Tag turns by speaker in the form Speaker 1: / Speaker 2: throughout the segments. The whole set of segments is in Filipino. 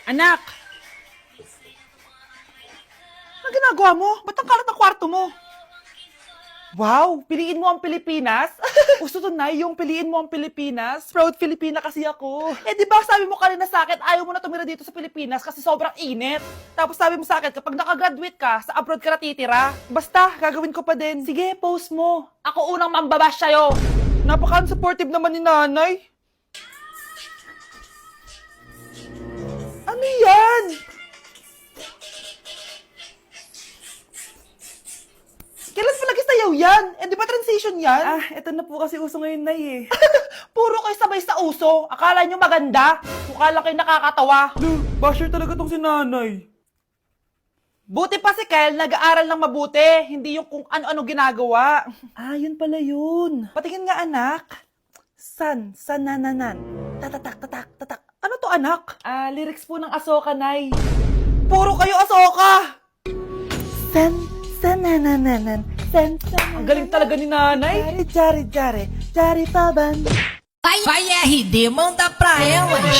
Speaker 1: Anak! Ano ginagawa mo? Ba't ang kalat ng kwarto mo? Wow! Piliin mo ang Pilipinas? Gusto to na yung piliin mo ang Pilipinas? Proud Filipina kasi ako. Eh di ba sabi mo kanina sa akin, ayaw mo na tumira dito sa Pilipinas kasi sobrang init. Tapos sabi mo sa akin, kapag nakagraduate ka, sa abroad ka na titira. Basta, gagawin ko pa din. Sige, post mo. Ako unang mambabash sa'yo. Napaka-unsupportive naman ni nanay. Ano yan? Kailan pa nag-isayaw yan? Eh, di ba transition yan? Ah, eto na po kasi uso ngayon, Nay, eh. Puro kayo sabay sa uso. Akala nyo maganda. Mukha lang kayo nakakatawa. Basher talaga tong si nanay. Buti pa si Kyle, nag-aaral ng mabuti. Hindi yung kung ano-ano ginagawa. Ah, yun pala yun. Patingin nga, anak. Sanananan. Tatatak, tatak, tatak. Ano to, anak? Ah, lyrics po ng Asoka, Nay. Puro kayo Asoka! Sanananan. Ang galing talaga ni nanay. Jari paban.
Speaker 2: Vai RD, manda pra elas.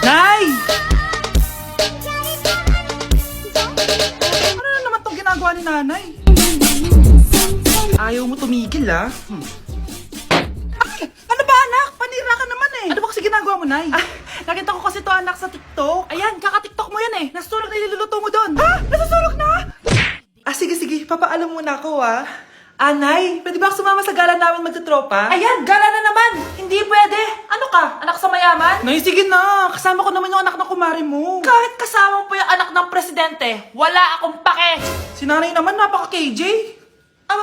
Speaker 1: Nay! Ano na naman tong ginagawa ni nanay? Ayaw mo tumigil, ah. Ay! Ano ba, anak? Panira ka naman, eh. Ano ba kasi ginagawa mo, Nay? Ah, nakita ko kasi to, anak, sa TikTok. Ayan, kaka-TikTok mo yan, eh. Nasusunog na iluluto mo doon. Ha? Nasusunog na? Ah, sige. Papaalam muna ako, ah. Nay, pwede ba ako sumama sa gala namin magtutropa? Ayan, gala na naman! Hindi pwede! Ano ka? Anak sa mayaman? Nay, sige na! Kasama ko naman yung anak ng kumari mo. Kahit kasama mo pa yung anak ng presidente, wala akong pake! Si nanay naman, napaka-KJ.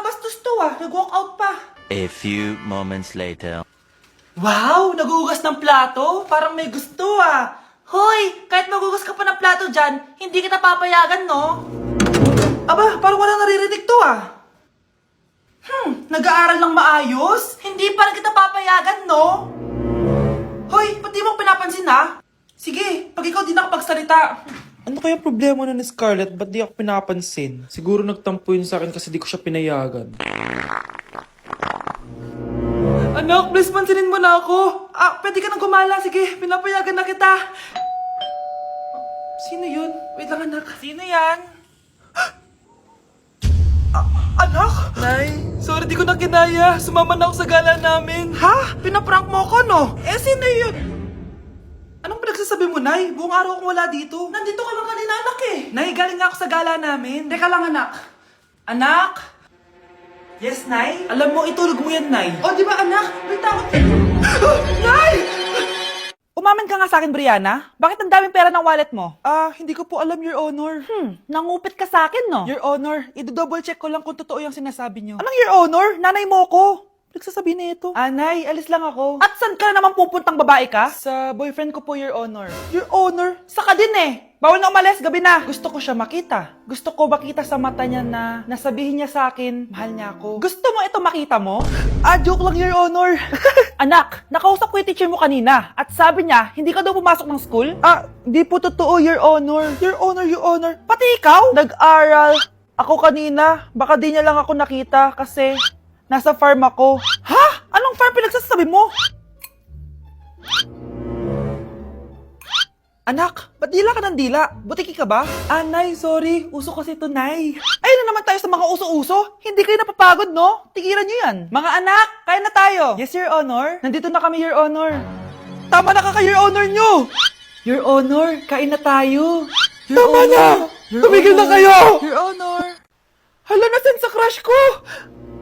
Speaker 1: Bastos to nag-walk out pa.
Speaker 3: A few moments later.
Speaker 1: Wow, nagugas ng plato? Parang may gusto Hoy, kahit magugas ka pa ng plato dyan, hindi kita papayagan, no? Parang wala naririnig to nag-aaral ng maayos? Hindi pa rin kita papayagan, no? Hoy, ba't di mo pinapansin, Sige, pag ikaw di nakapagsalita. Ano kaya problema na ni Scarlett? Ba't di ako pinapansin? Siguro nagtampo yun sa akin kasi di ko siya pinayagan. Anak, please pansinin mo na ako. Pwede ka nang gumala. Sige, pinapayagan na kita. Sino yun? Wait lang, anak. Sino yan? Anak? Nay, sorry di ko na kinaya. Sumama na ako sa gala namin. Ha? Pinaprank mo ako, no? Sino yun? Anong pinagsasabi mo, Nay? Buong araw akong wala dito. Nandito ka lang kanina, anak, eh. Nay, galing nga ako sa gala namin. Teka lang, anak. Anak? Yes, Nay? Alam mo, itulog mo yan, Nay. Di ba, anak? May takot. Nay! Umamin ka nga sa akin, Brianna. Bakit ang daming pera ng wallet mo? Hindi ko po alam, Your Honor. Nangupit ka sa akin, no? Your Honor, i-double check ko lang kung totoo yung sinasabi niyo. Anong Your Honor? Nanay mo ko. Nagsasabi na ito. Nay, alis lang ako. At saan ka na naman pupuntang babae ka? Sa boyfriend ko po, Your Honor. Your Honor? Saka din eh. Bawal na umalis, gabi na. Gusto ko siya makita. Gusto ko makita sa mata niya na nasabihin niya sa akin, mahal niya ako. Gusto mo ito makita mo? Joke lang, Your Honor. Anak, nakausap ko yung teacher mo kanina at sabi niya, hindi ka daw pumasok ng school? Di po totoo, Your Honor. Your Honor. Pati ikaw? Nag-aral. Ako kanina, baka di niya lang ako nakita kasi nasa farm ako. Ha? Anong farm pinagsasabi mo? Anak, ba't dila ka ng dila? Butiki ka ba? Nay, sorry. Uso kasi ito, Nay. Ayun na naman tayo sa mga uso-uso. Hindi kayo napapagod, no? Tigilan nyo yan. Mga anak, kaya na tayo. Yes, Your Honor. Nandito na kami, Your Honor. Tama na ka, Your Honor nyo. Your Honor, kain na tayo. Tama na! Tumigil na kayo! Your Honor. Hala, nasan sa crush ko?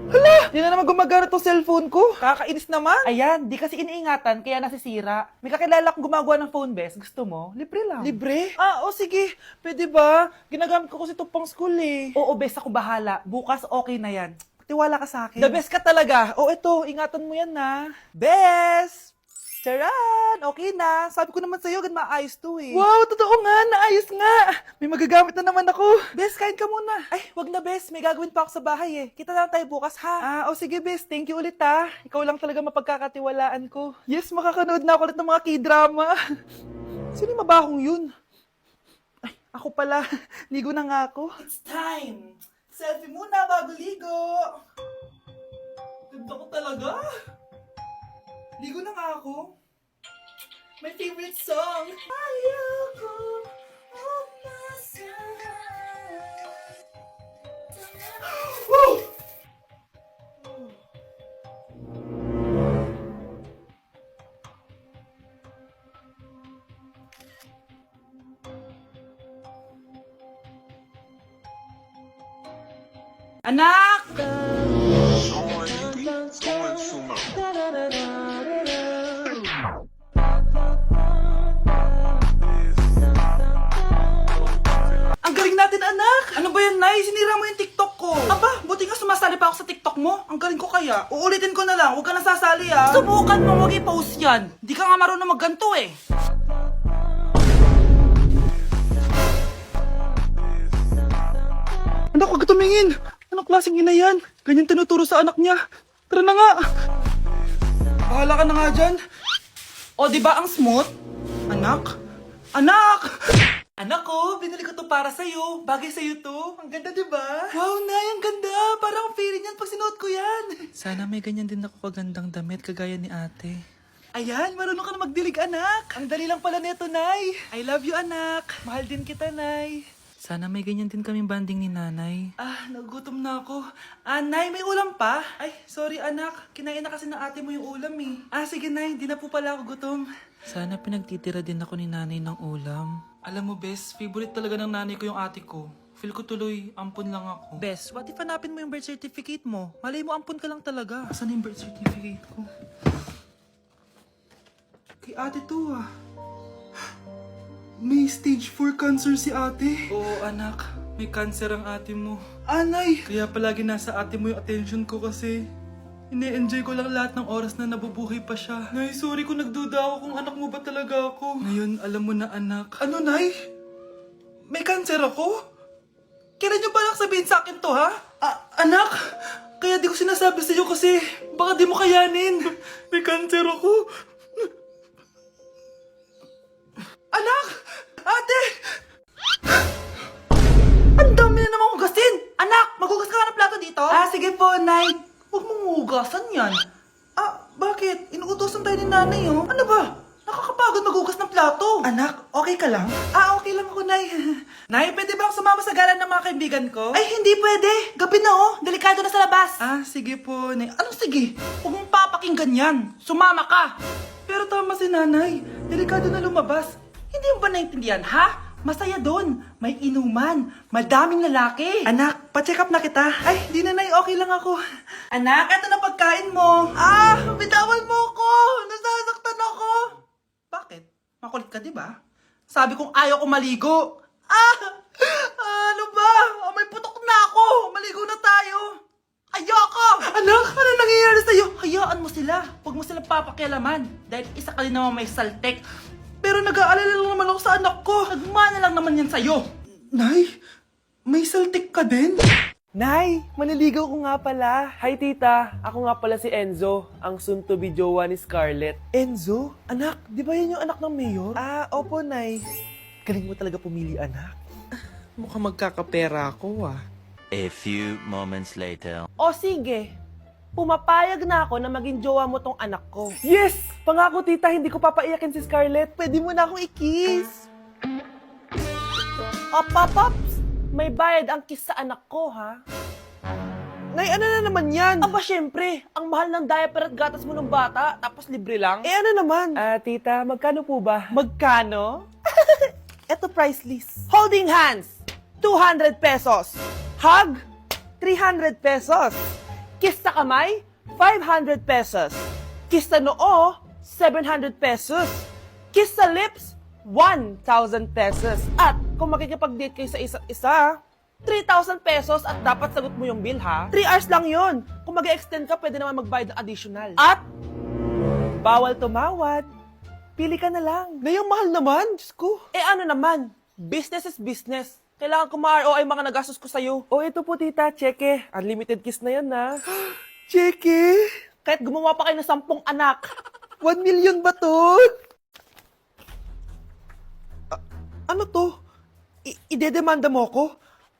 Speaker 1: Hala! Di na naman gumagana tong cellphone ko. Kakainis naman. Ayan, di kasi iniingatan, kaya nasisira. May kakilala kong gumagawa ng phone best. Gusto mo? Libre lang. Libre? Sige. Pwede ba? Ginagamit ko kasi ito pang school eh. Oo, best ako bahala. Bukas okay na yan. Tiwala ka sa akin. The best ka talaga. Ito, ingatan mo yan na. Best! Charan! Okay na. Sabi ko naman sa'yo, maayos to eh. Wow, totoo nga. Naayos nga. May magagamit na naman ako. Bes, kain ka muna. Ay, wag na Bes. May gagawin pa ako sa bahay eh. Kita na lang tayo bukas ha. Sige Bes. Thank you ulit ha. Ikaw lang talaga mapagkakatiwalaan ko. Yes, makakanood na ako ulit ng mga k-drama. Sino yung mabahong yun? Ay, ako pala. Ligo na nga ako. It's time. Selfie muna bago ligo. talaga? Ligo na nga ako. My favorite song. Ayoko Woo! Anak! Ang galing natin, anak! Ano ba yan, Nay? Sinira mo yung TikTok ko. Aba, buti nga sumasali pa ako sa TikTok mo. Ang galing ko kaya. Uulitin ko na lang. Huwag ka na sasali, ah. Subukan mo, huwag i-post yan. Di ka nga marunong magganto, eh. Anak, huwag ka tumingin. Anong klaseng ina yan? Ganyan tinuturo sa anak niya. Tara na nga. Bahala ka na nga dyan. O, di ba ang smooth? Anak? Anak! Anak ko, binili ko to para sa'yo. Bagay sa'yo to. Ang ganda, di ba? Wow, Nay, ang ganda. Parang ang feeling yan pag sinuot ko yan. Sana may ganyan din ako kagandang damit kagaya ni ate. Ayan, marunong ka na magdilig, anak. Ang dali lang pala nito, Nay. I love you, anak. Mahal din kita, Nay. Sana may ganyan din kaming banding ni nanay. Ah, nagugutom na ako. Ah, Nay, may ulam pa? Ay, sorry anak. Kinain na kasi ng ate mo yung ulam eh. Ah, sige Nay, di na po pala ako gutom. Sana pinagtitira din ako ni nanay ng ulam. Alam mo, Bes, favorite talaga ng nanay ko yung ate ko. Feel ko tuloy, ampun lang ako. Bes, what if hanapin mo yung birth certificate mo? Malay mo, ampun ka lang talaga. Saan yung birth certificate ko? Kay ate to ah. May stage 4 cancer si ate. Oo, anak. May cancer ang ate mo. Anay! Kaya palagi nasa ate mo yung attention ko kasi ine-enjoy ko lang lahat ng oras na nabubuhay pa siya. Nay, sorry kung nagduda ako kung anak mo ba talaga ako. Ngayon, alam mo na, anak. Ano, Nay? May cancer ako? Kailan niyo palang sabihin sa akin to, ha? Anak! Kaya di ko sinasabi sa'yo kasi baka di mo kayanin. May cancer ako. Anak! Ate! Ang dami na namang hugasin! Anak, maghugas ka nga ng plato dito? Ah, sige po, Nay. Huwag mong hugasan yan. Ah, bakit? Inuutosan tayo ni nanay, oh. Ano ba? Nakakapagod maghugas ng plato. Anak, okay ka lang? Ah, okay lang ako, Nay. Nay, pwede ba akong sumama sa gala ng mga kaibigan ko? Ay, hindi pwede. Gabi na, oh. Delikado na sa labas. Ah, sige po, Nay. Anong sige? Huwag mong papakinggan yan. Sumama ka. Pero tama si nanay. Delikado na lumabas. Hindi mo ba naintindihan, ha? Masaya doon. May inuman. Madaming lalaki. Anak, pa-check up na kita. Ay, di na, Nay. Okay lang ako. Anak, eto na pagkain mo. Ah, bitawan mo ko. Nasasaktan ako. Bakit? Makulit ka, di ba? Sabi kong ayaw ko maligo. Ah! Ano ba? Oh, may putok na ako. Maligo na tayo. Ayoko! Anak, ano nangyayari sa'yo? Hayaan mo sila. Huwag mo silang papakialaman. Dahil isa ka din naman may saltek. Pero nag-aalala lang naman ako sa anak ko. Nagmana lang naman yan sa'yo. Nay, may saltik ka din?
Speaker 4: Nay, maniligaw ko nga pala. Hi tita, ako nga pala si Enzo, ang soon-to-be jowa ni Scarlett. Enzo? Anak, di ba yan yung anak ng mayor? Ah, opo, Nay. Galing mo talaga pumili, anak. Mukhang magkakapera ako, ah.
Speaker 3: A few moments later.
Speaker 4: O sige, pumapayag na ako na maging jowa mo tong anak ko. Yes! Pangako tita, hindi ko papaiyakin si Scarlett. Pwede mo na akong i-kiss. Paps, may bayad ang kiss sa anak ko, ha? Nay, ano na naman yan? Aba, syempre, ang mahal ng diaper at gatas mo ng bata, tapos libre lang. Eh, ano naman? Tita, magkano po ba? Magkano? Eto price list. Holding hands, 200 pesos. Hug, 300 pesos. Kiss sa kamay, 500 pesos. Kiss sa noo, 700 pesos. Kiss sa lips, 1,000 pesos. At kung makikipag-date kayo sa isa't isa, 3,000 pesos at dapat sagot mo yung bill, ha? 3 hours lang yon. Kung mag-extend ka, pwede naman magbayad ng additional. At bawal tumawad. Pili ka na lang. Ngayong mahal naman, Diyos ko. Eh ano naman, business is business. Kailangan ko ma-ROI mga nagastos ko sa'yo. O ito po tita, cheque. Unlimited kiss na yan, na. Cheque? Kahit gumawa pa kayo ng 10 anak. 1 million ba to? Ano to? Idedemanda mo ko?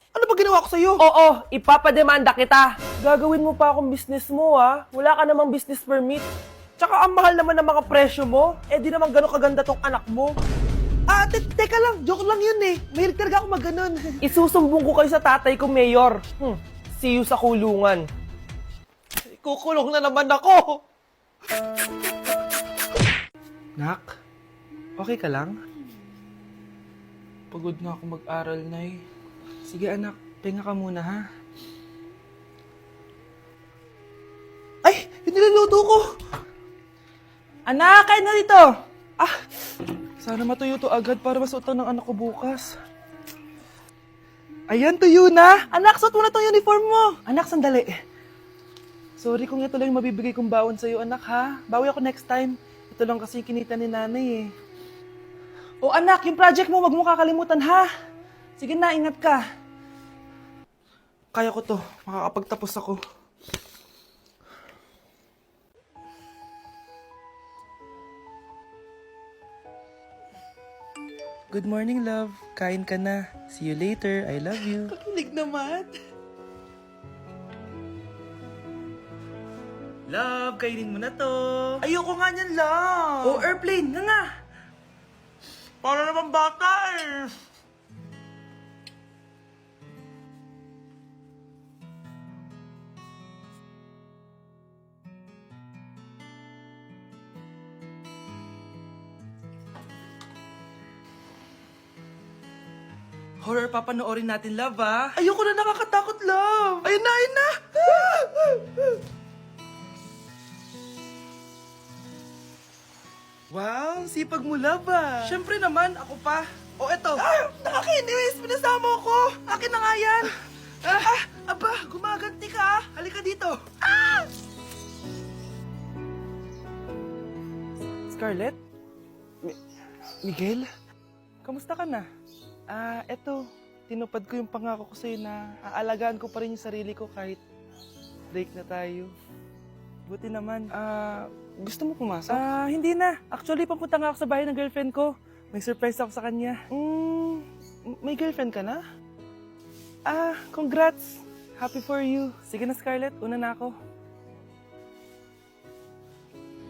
Speaker 4: Ano ba ginawa ko sa'yo? Oo, ipapademanda kita. Gagawin mo pa akong business mo, ha? Wala ka namang business permit. Tsaka ang mahal naman ng mga presyo mo. Eh, di naman gano'ng kaganda tong anak mo. Teka lang. Joke lang yun eh. Mahilig talaga ako mag-ganon. Isusumbong ko kayo sa tatay ko, Mayor. See you sa kulungan. Kukulong na naman ako. Nak, okay ka lang? Pagod na ako mag-aral, Nay. Sige anak, pahinga ka muna ha. Ay! Yung niluluto ko! Anak, kain na dito! Sana matuyo to agad para masuotan ng anak ko bukas. Ayan, tuyo na! Anak, suot mo na tong uniform mo! Anak, sandali. Sorry kung ito lang yung mabibigay kong bawon sa'yo, anak ha. Bawi ako next time. Ito lang kasi yung kinita ni nanay eh. O anak, yung project mo, wag mo kakalimutan ha. Sige na, ingat ka. Kaya ko to. Makakapagtapos ako. Good morning, love. Kain ka na. See you later. I love you. Kakilig naman. Love, kainin mo na to. Ayoko nga niyan, love. Oh, airplane. Nga. Para naman bata eh. Horror papanoorin natin, love, ah. Ayoko na, nakakatakot, love. Ayun na, ayun na. Wow, sipag mo, love, ah. Siyempre naman, ako pa. O, eto. Nakakainis, pinasama ko. Akin na nga yan. Aba, gumaganti ka, ah. Halika dito. Scarlett? Miguel? Kamusta ka na? Eto, tinupad ko yung pangako ko sa'yo na aalagaan ko pa rin yung sarili ko kahit break na tayo. Buti naman. Gusto mo pumasok? Hindi na. Actually, papunta nga ako sa bahay ng girlfriend ko. May surprise ako sa kanya. May girlfriend ka na? Congrats. Happy for you. Sige na, Scarlett. Una na ako.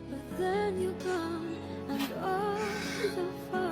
Speaker 5: But then you gone and all the fun.